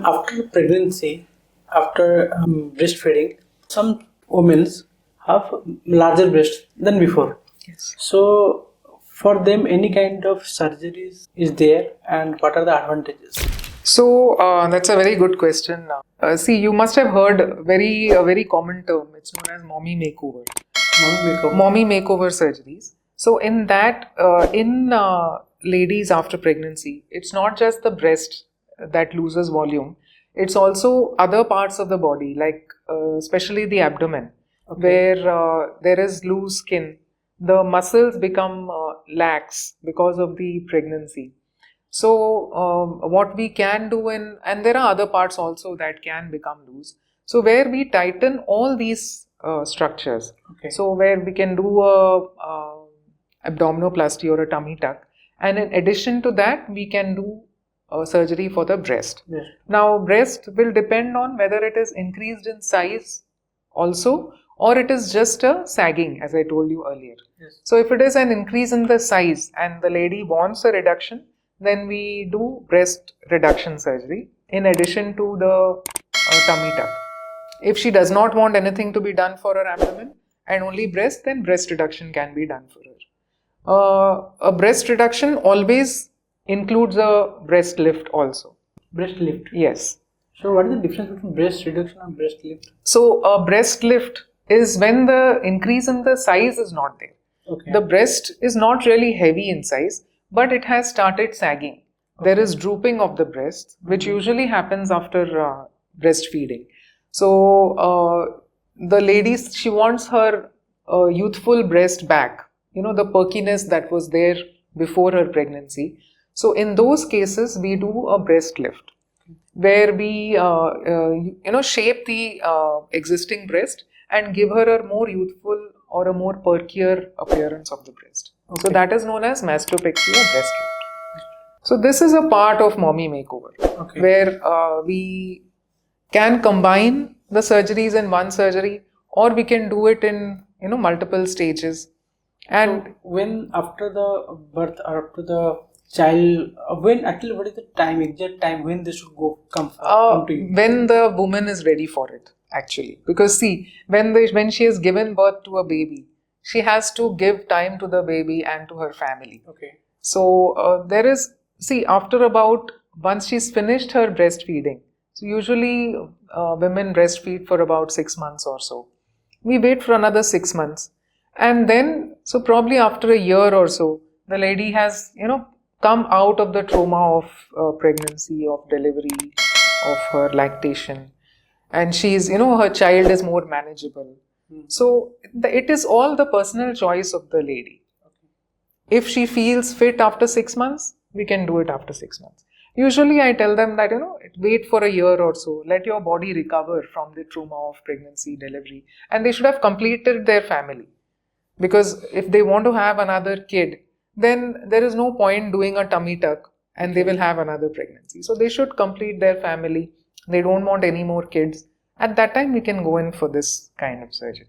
after pregnancy, after breastfeeding, some women have larger breasts than before. Yes. So, for them, any kind of surgeries is there, and what are the advantages? So that's a very good question. See, you must have heard a very common term. It's known as mommy makeover. Mommy makeover surgeries. So in that, in ladies after pregnancy, it's not just the breast that loses volume. It's also other parts of the body, like especially the abdomen, where there is loose skin. The muscles become lax because of the pregnancy. So what we can do and there are other parts also that can become loose. So where we tighten all these structures. So where we can do a abdominoplasty or a tummy tuck, and in addition to that we can do surgery for the breast. Yes. Now breast will depend on whether it is increased in size also, or it is just a sagging, as I told you earlier. Yes. So if it is an increase in the size and the lady wants a reduction, then we do breast reduction surgery in addition to the tummy tuck. If she does not want anything to be done for her abdomen and only breast, then breast reduction can be done for her. A breast reduction always includes a breast lift also. Breast lift? Yes. So what is the difference between breast reduction and breast lift? So a breast lift is when the increase in the size is not there. The breast is not really heavy in size, but it has started sagging. There is drooping of the breast, which usually happens after breastfeeding. So the lady, she wants her youthful breast back, the perkiness that was there before her pregnancy. So in those cases, we do a breast lift, where we shape the existing breast and give her a more youthful or a more perkier appearance of the breast. So that is known as mastopexy or breast lift. So this is a part of mommy makeover, where we can combine the surgeries in one surgery, or we can do it in multiple stages. And so when after the birth or after the child, when actually what is the time, exact time when they should come to you? When the woman is ready for it, actually. Because see, when she has given birth to a baby, she has to give time to the baby and to her family. So once she's finished her breastfeeding, so usually women breastfeed for about 6 months or so. We wait for another 6 months. And then, so probably after a year or so, the lady has, come out of the trauma of pregnancy, of delivery, of her lactation. And she's, her child is more manageable. So it is all the personal choice of the lady. If she feels fit after 6 months, we can do it after 6 months. Usually I tell them that, wait for a year or so, let your body recover from the trauma of pregnancy, delivery, and they should have completed their family. Because if they want to have another kid, then there is no point doing a tummy tuck and they will have another pregnancy. So they should complete their family. They don't want any more kids. At that time, we can go in for this kind of surgery.